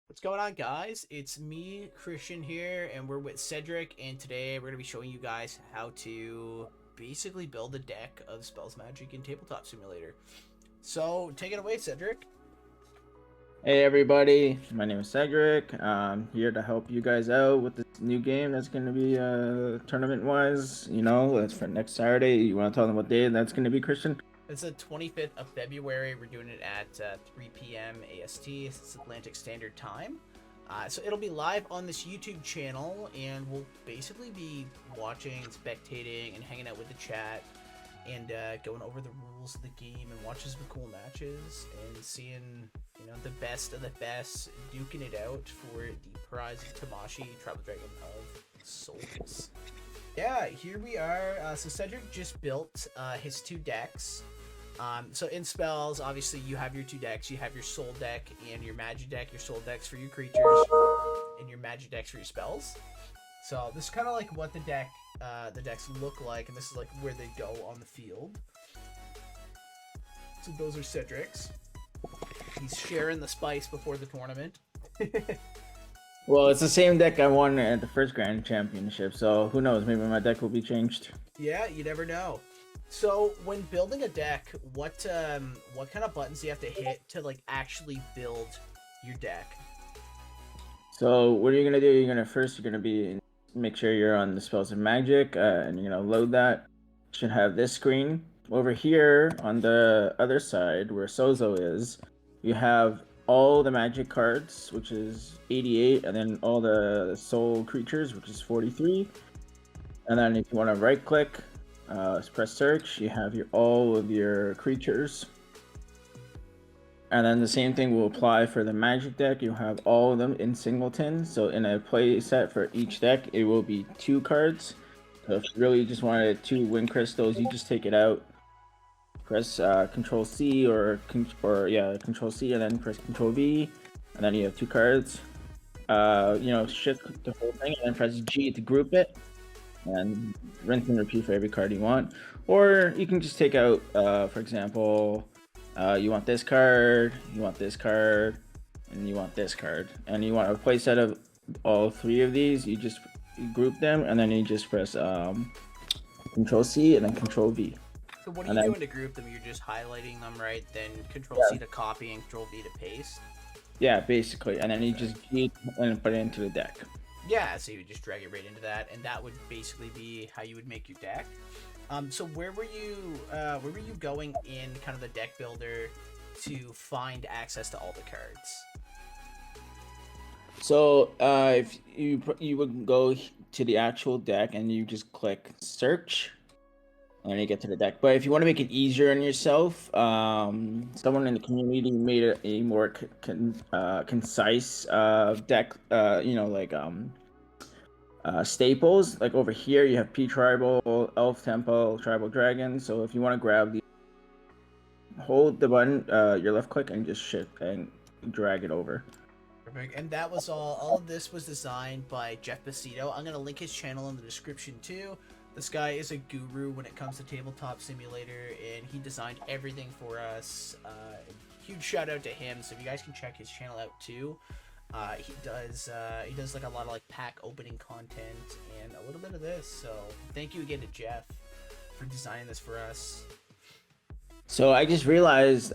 What's going on, guys? It's me, Christian here, and we're with Cedric, and today we're going to be showing you guys how to basically build a deck of Spells Magic in Tabletop Simulator. So, take it away, Cedric. Hey everybody, my name is Cedric. I'm here to help you guys out with this new game that's going to be tournament wise. That's for next Saturday. You want to tell them what day that's going to be, Christian? It's the 25th of February. We're doing it at 3 p.m. AST. It's Atlantic Standard Time. So it'll be live on this YouTube channel, and we'll basically be watching, spectating, and hanging out with the chat, and going over the rules of the game and watching some cool matches and seeing the best of the best duking it out for the prize of Tamashi, Tribal Dragon of Souls. Yeah, here we are. So Cedric just built his two decks. So in spells, obviously you have your two decks. You have your soul deck and your magic deck. Your soul decks for your creatures, and your magic decks for your spells. So this is kind of like what the decks look like, and this is like where they go on the field. So those are Cedric's. He's sharing the spice before the tournament. Well, it's the same deck I won at the first Grand Championship, so who knows? Maybe my deck will be changed. Yeah, you never know. So when building a deck, what kind of buttons do you have to hit to like actually build your deck? So what are you gonna do? You're gonna be make sure you're on the spells of magic, and you're gonna load that. Should have this screen over here on the other side where Sozo is. You have all the magic cards, which is 88, and then all the soul creatures, which is 43. And then if you want to right click, press search, you have all of your creatures. And then the same thing will apply for the magic deck. You'll have all of them in singleton. So in a play set for each deck, it will be 2 cards. So if you really just wanted 2 wind crystals, you just take it out, press Control C Control C, and then press Control V, and then you have 2 cards. Shift the whole thing, and then press G to group it, and rinse and repeat for every card you want. Or you can just take out, for example, you want this card, you want this card, and you want this card, and you want a play set of all 3 of these. You just group them, and then you just press Control C and then Control V. So what are And you then, doing to group them? You're just highlighting them, right? Then Control C yeah, to copy and Control V to paste. yeah, basically, and then you just G and put it into the deck. Yeah, so you would just drag it right into that, and that would basically be how you would make your deck. So where were you going in kind of the deck builder to find access to all the cards? So if you would go to the actual deck and you just click search, and then you get to the deck. But if you want to make it easier on yourself, someone in the community made a more concise deck. Staples. Like over here, you have P Tribal, Elf Temple, Tribal Dragon. So if you want to grab the, hold the button, your left click, and just shift and drag it over. Perfect. And that was all. All of this was designed by Jeff Bassito. I'm gonna link his channel in the description too. This guy is a guru when it comes to Tabletop Simulator, and he designed everything for us. Huge shout out to him. So if you guys can check his channel out too. He does like a lot of like pack opening content and a little bit of this. So thank you again to Jeff for designing this for us. So I just realized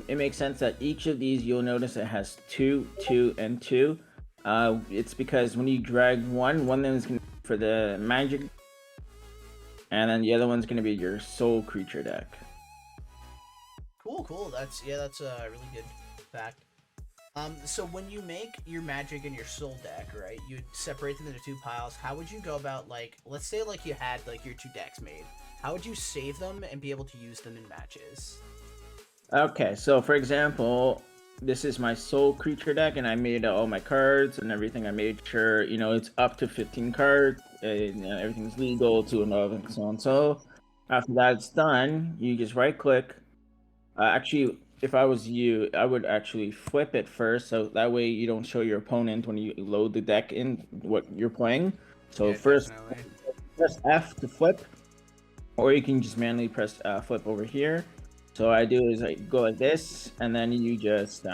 it makes sense that each of these, you'll notice it has 2, 2, and 2. It's because when you drag one of them is going to be for the magic, and then the other one's going to be your soul creature deck. Cool. That's a really good fact. So when you make your magic and your soul deck, right, you separate them into 2 piles. How would you go about, like, let's say like you had like your 2 decks made. How would you save them and be able to use them in matches? Okay, so for example, this is my soul creature deck, and I made all my cards and everything. I made sure, it's up to 15 cards, and everything's legal to and of, and so on. So after that's done, you just right click. Actually, if I was you, I would actually flip it first, so that way you don't show your opponent when you load the deck in what you're playing. So Yeah, first, definitely. press F to flip, or you can just manually press flip over here. So what I do is I go like this, and then you just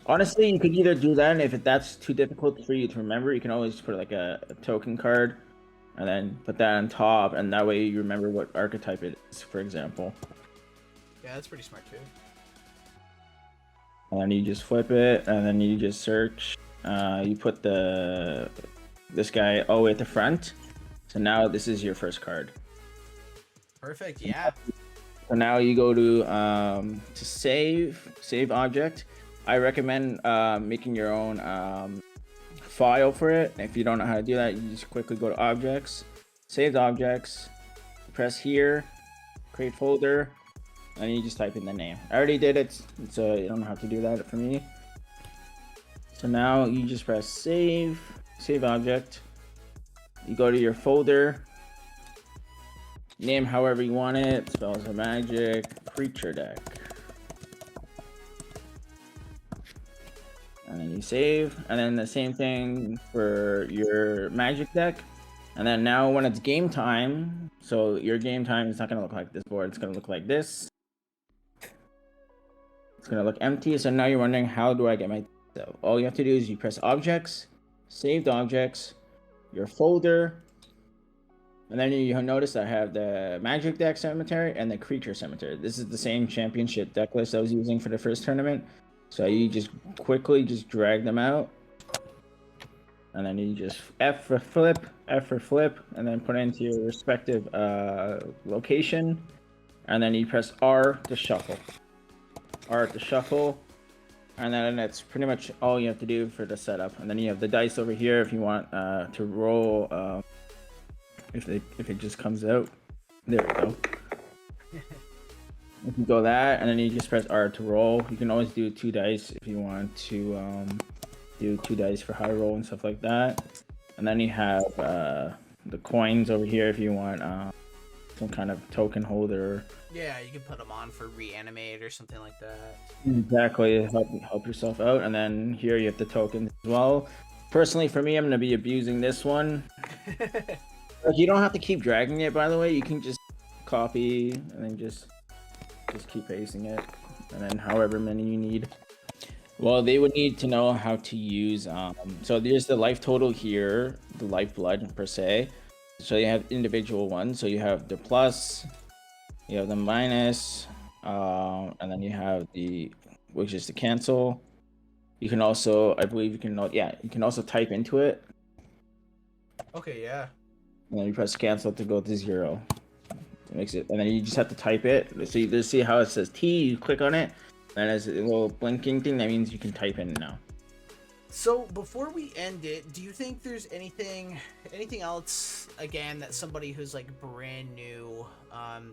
Honestly, you could either do that, and if that's too difficult for you to remember, you can always put like a token card, and then put that on top, and that way you remember what archetype it is, for example. Yeah, that's pretty smart too. And then you just flip it, and then you just search. You put this guy all the way at the front. So now this is your first card. Perfect. Yeah. So now you go to save object. I recommend making your own file for it. If you don't know how to do that, you just quickly go to objects, saved objects, press here, create folder, and you just type in the name. I already did it, so you don't have to do that for me. So now you just press save object. You go to your folder, name however you want it, Spells of Magic, Creature Deck. And then you save, and then the same thing for your Magic deck. And then now when it's game time, so your game time is not going to look like this board, it's going to look like this. It's going to look empty, so now you're wondering, how do I get my... So all you have to do is you press objects, saved objects, your folder, and then you notice I have the Magic deck cemetery and the creature cemetery. This is the same championship deck list I was using for the first tournament. So you just quickly just drag them out, and then you just F for flip, and then put it into your respective location, and then you press R to shuffle. And then that's pretty much all you have to do for the setup. And then you have the dice over here if you want to roll. If it just comes out, there we go. You can go that, and then you just press R to roll. You can always do 2 dice if you want to do 2 dice for high roll and stuff like that. And then you have the coins over here if you want some kind of token holder. Yeah, you can put them on for reanimate or something like that. Exactly, help yourself out. And then here you have the tokens as well. Personally, for me, I'm gonna be abusing this one. You don't have to keep dragging it, by the way. You can just copy and then just keep pasting it, and then however many you need. Well, they would need to know how to use so there's the life total here, the lifeblood per se. So you have individual ones, so you have the plus, you have the minus, and then you have the, which is the cancel. You can also, I believe you can also type into it. Okay, yeah. And then you press cancel to go to 0. It makes it, and then you just have to type it. So you see how it says T, you click on it, and as a little blinking thing, that means you can type in now. So before we end it, do you think there's anything else, again, that somebody who's like brand new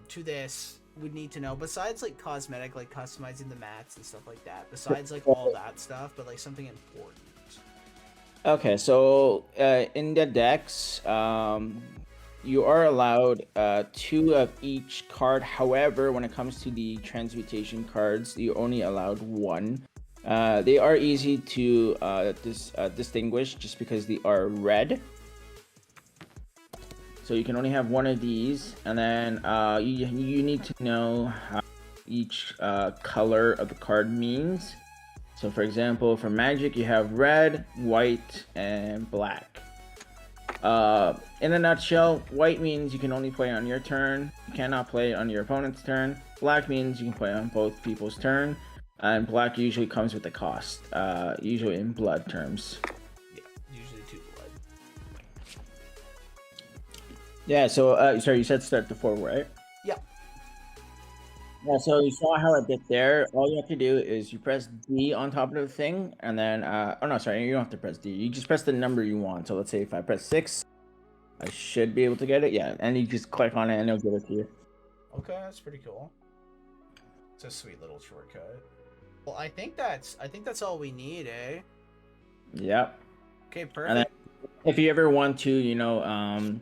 to this would need to know, besides like cosmetic, like customizing the mats and stuff like that, besides like all that stuff, but like something important? Okay, so in the decks, you are allowed 2 of each card. However, when it comes to the transmutation cards, you're only allowed 1. They are easy to distinguish just because they are red. So you can only have 1 of these, and then you need to know how each color of the card means. So for example, for Magic, you have red, white, and black. In a nutshell, white means you can only play on your turn. You cannot play on your opponent's turn. Black means you can play on both people's turn. And black usually comes with a cost, usually in blood terms. Yeah, usually 2 blood. Yeah, so, sorry, you said start the 4, right? Yeah. Yeah, so you saw how I did there. All you have to do is you press D on top of the thing, and then, oh no, sorry, you don't have to press D. You just press the number you want. So let's say if I press 6, I should be able to get it. Yeah, and you just click on it and it'll give it to you. Okay, that's pretty cool. It's a sweet little shortcut. Well, I think that's all we need, eh? Yep. Okay, perfect. And then if you ever want to,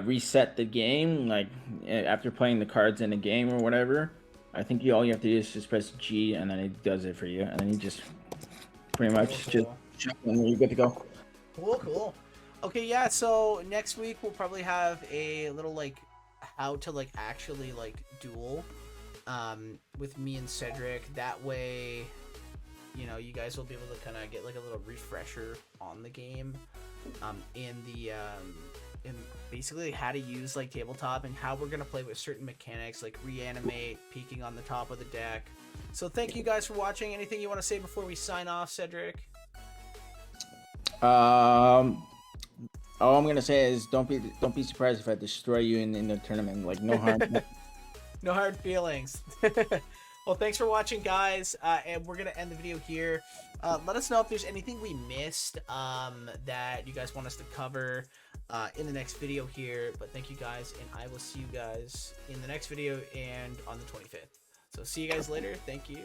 reset the game, like after playing the cards in a game or whatever, I think all you have to do is just press G, and then it does it for you, and then you just pretty much just and you're good to go. Cool. Okay, yeah. So next week we'll probably have a little like how to like actually like duel, with me and Cedric. That way, you know, you guys will be able to kind of get like a little refresher on the game, in basically how to use like tabletop and how we're gonna play with certain mechanics like reanimate, peeking on the top of the deck. So thank you guys for watching. Anything you want to say before we sign off, Cedric? All I'm gonna say is don't be surprised if I destroy you in the tournament. Like no harm. No hard feelings. Well, thanks for watching, guys, and we're gonna end the video here. Let us know if there's anything we missed that you guys want us to cover in the next video here. But thank you guys, and I will see you guys in the next video and on the 25th. So see you guys later. Thank you.